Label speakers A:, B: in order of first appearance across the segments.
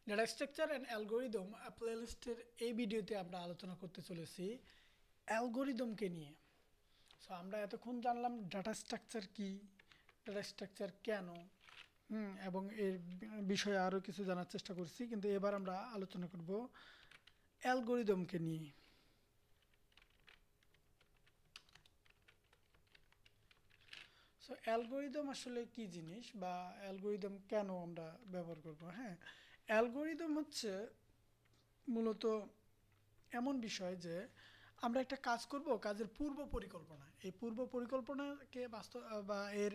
A: Data structure and algorithm প্লেলিস্টের এই ভিডিওতে আমরা আলোচনা করতে চলেছি অ্যালগোরিদমকে নিয়ে। সো আমরা এতক্ষণ জানলাম ডাটা স্ট্রাকচার কি, ডাটা স্ট্রাকচার কেন, এবং এর বিষয়ে আরও কিছু জানার চেষ্টা করছি, কিন্তু এবার আমরা আলোচনা করব অ্যালগোরিদমকে নিয়ে। সো অ্যালগোরিদম আসলে কি জিনিস বা অ্যালগোরিদম কেন আমরা ব্যবহার করব? হ্যাঁ, অ্যালগোরিদম হচ্ছে মূলত এমন বিষয় যে আমরা একটা কাজ করব, কাজের পূর্ব পরিকল্পনা, এই পূর্ব পরিকল্পনাকে বাস্তব বা এর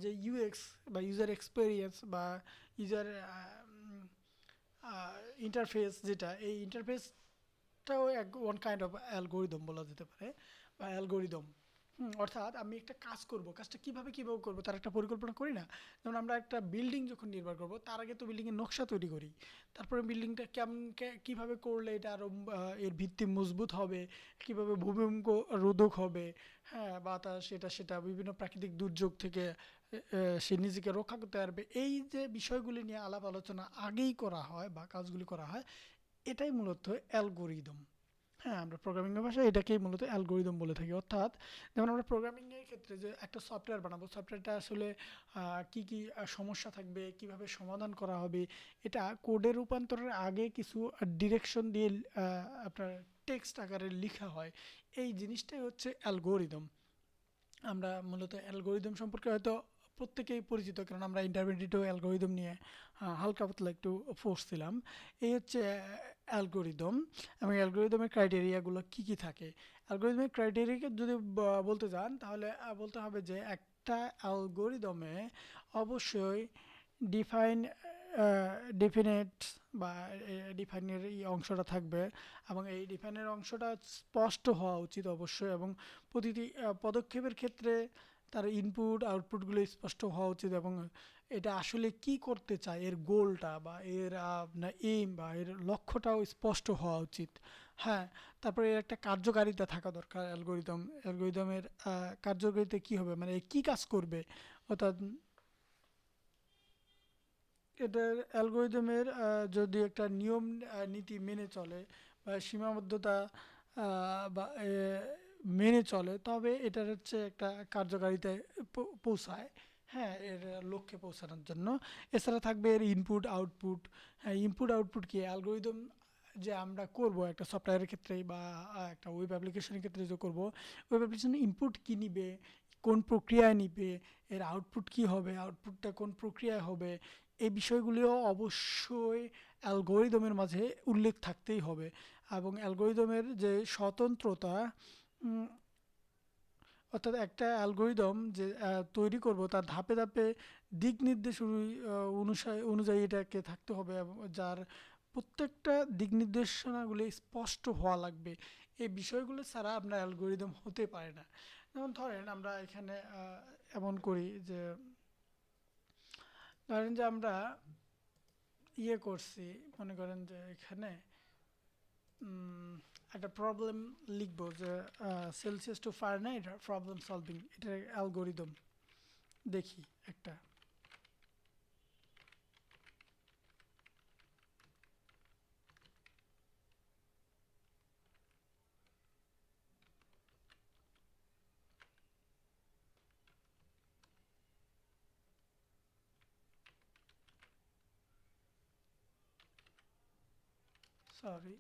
A: যে ইউএক্স বা ইউজার এক্সপেরিয়েন্স বা ইউজার ইন্টারফেস, যেটা এই ইন্টারফেসটাও এক ওয়ান কাইন্ড অফ অ্যালগোরিদম বলা যেতে পারে বা অ্যালগোরিদম। অর্থাৎ আমি একটা কাজ করব, কাজটা কীভাবে করব তার একটা পরিকল্পনা করি না? যেমন আমরা একটা বিল্ডিং যখন নির্মাণ করব তার আগে তো বিল্ডিংয়ের নকশা তৈরি করি, তারপরে বিল্ডিংটা কেমন কীভাবে করলে এটা আরও এর ভিত্তি মজবুত হবে, কীভাবে ভূমিকম্প রোধক হবে, হ্যাঁ, বাতাস সেটা সেটা বিভিন্ন প্রাকৃতিক দুর্যোগ থেকে সে নিজেকে রক্ষা করতে পারবে, এই যে বিষয়গুলি নিয়ে আলাপ আলোচনা আগেই করা হয় বা কাজগুলি করা হয়, এটাই মূলত অ্যালগোরিদম। হ্যাঁ, আমরা প্রোগ্রামিংয়ের ভাষায় এটাকেই মূলত অ্যালগোরিদম বলে থাকি। অর্থাৎ যেমন আমরা প্রোগ্রামিংয়ের ক্ষেত্রে যে একটা সফটওয়্যার বানাবো, সফটওয়্যারটা আসলে কি কি সমস্যা থাকবে, কিভাবে সমাধান করা হবে, এটা কোডে রূপান্তরের আগে কিছু ডিরেকশন দিয়ে আপনার টেক্সট আকারে লেখা হয়। এই জিনিসটাই হচ্ছে অ্যালগোরিদম। আমরা মূলত অ্যালগোরিদম সম্পর্কে হয়তো প্রত্যেকেই পরিচিত, কারণ আমরা ইন্টারমিডিয়েটেও অ্যালগোরিদম নিয়ে হালকা পাতলা একটু পড়ছিলাম। এই হচ্ছে অ্যালগোরিদম। এবং অ্যালগোরিদমের ক্রাইটেরিয়াগুলো কি কি থাকে? অ্যালগোরিদমের ক্রাইটেরিয়াকে যদি বলতে যান, তাহলে বলতে হবে যে একটা অ্যালগোরিদমে অবশ্যই ডিফাইন ডেফিনেট বা ডিফাইনের এই অংশটা থাকবে, এবং এই ডিফাইনের অংশটা স্পষ্ট হওয়া উচিত অবশ্যই, এবং প্রতিটি পদক্ষেপের ক্ষেত্রে তার ইনপুট আউটপুটগুলো স্পষ্ট হওয়া উচিত, এবং এটা আসলে কি করতে চায়, এর গোলটা বা এর এইম বা এর লক্ষ্যটাও স্পষ্ট হওয়া উচিত। হ্যাঁ, তারপরে এর একটা কার্যকারিতা থাকা দরকার। অ্যালগোরিদমের কার্যকারিতা কি হবে, মানে কি কাজ করবে, অর্থাৎ এটার অ্যালগরিদমের যদি একটা নিয়ম নীতি মেনে চলে বা সীমাবদ্ধতা বা মেনে চলে, তবে এটার হচ্ছে একটা কার্যকারিতায় পৌঁছায়। হ্যাঁ, এর লক্ষ্যে পৌঁছানোর জন্য। এছাড়া থাকবে এর ইনপুট আউটপুট। হ্যাঁ, ইনপুট আউটপুট কি অ্যালগরিদম যে আমরা করব একটা সফটওয়্যারের ক্ষেত্রে বা একটা ওয়েব অ্যাপ্লিকেশনের ক্ষেত্রে যে করব, ওয়েব অ্যাপ্লিকেশন ইনপুট কী নিবে, কোন প্রক্রিয়ায় নিবে, এর আউটপুট কি হবে, আউটপুটটা কোন প্রক্রিয়ায় হবে, এই বিষয়গুলিও অবশ্যই অ্যালগোরিদমের মাঝে উল্লেখ থাকতেই হবে। এবং অ্যালগোরিদমের যে স্বতন্ত্রতা, উম, অর্থাৎ একটা অ্যালগোরিদম যে তৈরি করব তার ধাপে ধাপে দিক নির্দেশ অনুযায়ী এটাকে থাকতে হবে, এবং যার প্রত্যেকটা দিক নির্দেশনাগুলি স্পষ্ট হওয়া লাগবে। এই বিষয়গুলো ছাড়া আপনার অ্যালগোরিদম হতে পারে না। যেমন ধরেন আমরা এখানে এমন করি যে, ধরেন যে আমরা করছি, মনে করেন যে এখানে একটা প্রবলেম লিখবো যে Celsius to Fahrenheit problem solving, এটার অ্যালগোরিদম দেখি একটা। সরি,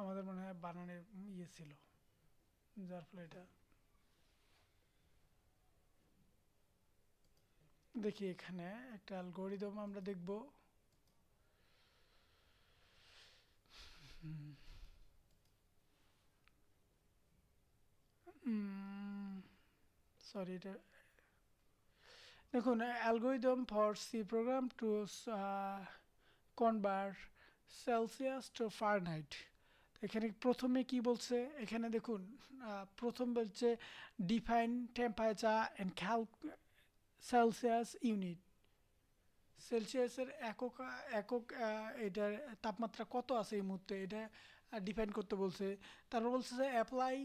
A: আমাদের মনে হয় বানানের ছিল, যার ফলে এটা দেখি। এখানে একটা অ্যালগোরিদম আমরা দেখব। সরি, এটা দেখুন, algorithm for C program to convert Celsius to Fahrenheit. এখানে প্রথমে কি বলছে, এখানে দেখুন প্রথম বলছে define temperature and Celsius unit, সেলসিয়াসের একক একক এটার তাপমাত্রা কত আছে এই মুহূর্তে এটা ডিফাইন করতে বলছে। তারপর বলছে যে অ্যাপ্লাই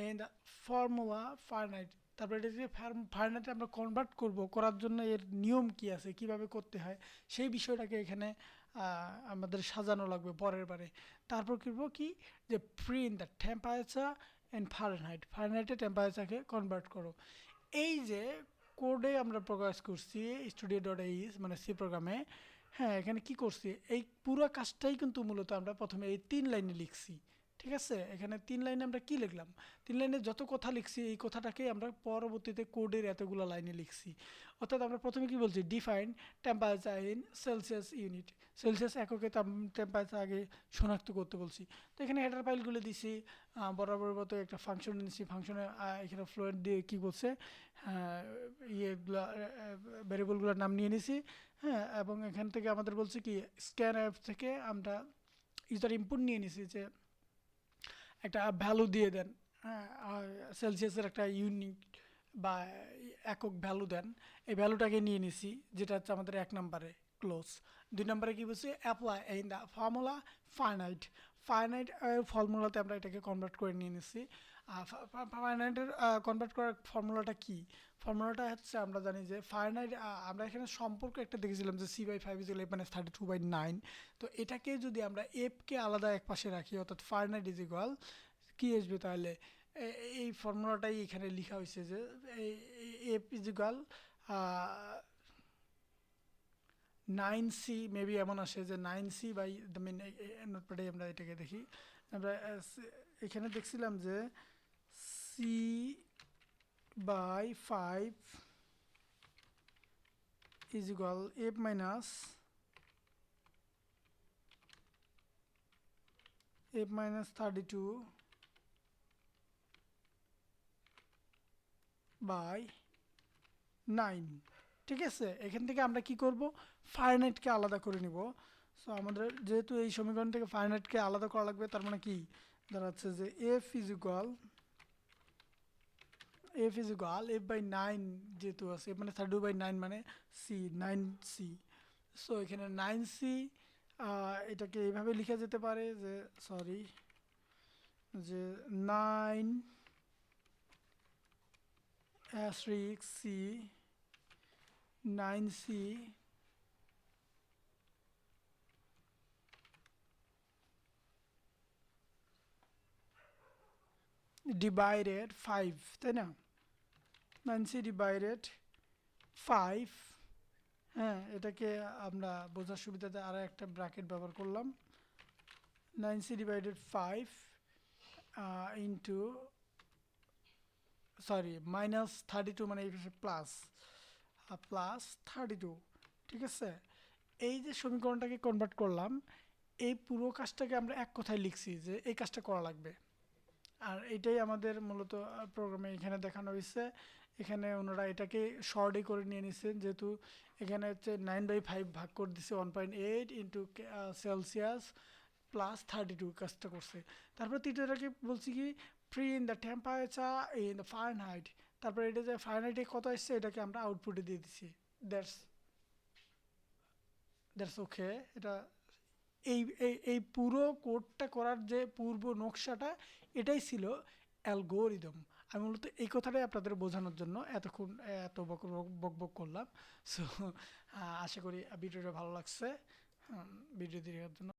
A: এন্ড ফর্মুলা ফারেনহাইট, তারপরে এটা যে ফারেনহাইটে আমরা কনভার্ট করব, করার জন্য এর নিয়ম কি আছে, কিভাবে করতে হয়, সেই বিষয়টাকে এখানে আমাদের সাজানো লাগবে পরের বারে। তারপর করব কি, যে print the temperature and Fahrenheit, ফারেনহাইটে টেম্পারেচারকে কনভার্ট করো। এই যে কোডে আমরা প্রকাশ করছি স্টুডিও ডট এইচ মানে সি প্রোগ্রামে, হ্যাঁ এখানে কি করছি, এই পুরো কাজটাই কিন্তু মূলত আমরা প্রথমে এই 3 লাইনে লিখছি। ঠিক আছে, এখানে 3 লাইনে আমরা কি লিখলাম, 3 লাইনে যত কথা লিখছি এই কথাটাকেই আমরা পরবর্তীতে কোডের এতগুলো লাইনে লিখছি। অর্থাৎ আমরা প্রথমে কি বলছি, define temperature in Celsius unit, Celsius এককে টেম্পারেচার আগে শনাক্ত করতে বলছি। তো এখানে হেডার ফাইলগুলো দিছি, বরাবর মতো একটা ফাংশন নিচ্ছি, ফাংশনে এখানে ফ্লোয়েন্ট দিয়ে কী করছে, ইয়েগুলা ভ্যারিয়েবলগুলোর নাম নিয়ে নিছি। হ্যাঁ, এবং এখান থেকে আমাদের বলছে কি, স্ক্যান অ্যাপ থেকে আমরা ইউজার ইনপুট নিয়ে নিছি যে একটা ভ্যালু দিয়ে দেন। হ্যাঁ, সেলসিয়াসের একটা ইউনিট বা একক ভ্যালু দেন, এই ভ্যালুটাকে নিয়ে নিছি, যেটা হচ্ছে আমাদের 1 নম্বরে ক্লোজ। 2 নম্বরে কি বলছি, apply in the formula finite, finite ফর্মুলাতে আমরা এটাকে কনভার্ট করে নিয়ে নিছি। ফাইনাইটের কনভার্ট করার ফর্মুলাটা কি, ফর্মুলাটা হচ্ছে আমরা জানি যে ফাইনাইট, আমরা এখানে সম্পর্ক একটা দেখেছিলাম যে C/5 = F - 32/9। তো এটাকে যদি আমরা এফকে আলাদা এক পাশে রাখি, অর্থাৎ ফাইনাইট ইজ ইকুয়াল কি আসবে তাহলে, এই ফর্মুলাটাই এখানে লেখা হয়েছে যে F is equal 9C, maybe এমন আসে যে 9C/, নোটপ্যাডে আমরা এটাকে দেখি, আমরা এখানে দেখছিলাম যে C/5 ইজ ইকুয়াল F-32/9। ঠিক আছে, এখান থেকে আমরা কি করব, ফারেনহাইটকে আলাদা করে নিব। সো আমাদের যেহেতু এই সমীকরণ থেকে ফারেনহাইটকে আলাদা করা লাগবে, তার মানে কি দাঁড়াচ্ছে যে F/9 যেহেতু আছে, মানে 32/9 মানে C, 9C। সো এখানে 9C, এটাকে এইভাবে লেখা যেতে পারে যে, সরি, যে 9 ডিভাইডেড 5, তাই না, 9C/5। হ্যাঁ, এটাকে আমরা বোঝার সুবিধাতে আরও একটা ব্র্যাকেট ব্যবহার করলাম, 9C/5 ইন্টু, সরি, -32, মানে এই +32। ঠিক আছে, এই যে সমীকরণটাকে কনভার্ট করলাম, এই পুরো কাজটাকে আমরা এক কথায় লিখছি যে এই কাজটা করা লাগবে। আর এটাই আমাদের মূলত প্রোগ্রামে এখানে দেখানো হয়েছে। এখানে ওনারা এটাকে শর্টই করে নিয়ে নিচ্ছেন, যেহেতু এখানে হচ্ছে 9/5 ভাগ করে দিচ্ছে 1.8 ইন্টু সেলসিয়াস +32 কাজটা করছে। তারপর তৃতীয়টাকে বলছি কি, print the temperature in the Fahrenheit, তারপরে এটা যে ফারেনহাইটে কত আসছে এটাকে আমরা আউটপুটে দিয়ে দিচ্ছি। That's that's okay. এটা এই এই এই পুরো কোডটা করার যে পূর্ব নকশাটা, এটাই ছিল অ্যালগোরিদম। আমি মূলত এই কথাটাই আপনাদের বোঝানোর জন্য এতক্ষণ এত বকবক করলাম। সো আশা করি ভিডিওটা ভালো লাগছে। ভিডিও দেখার জন্য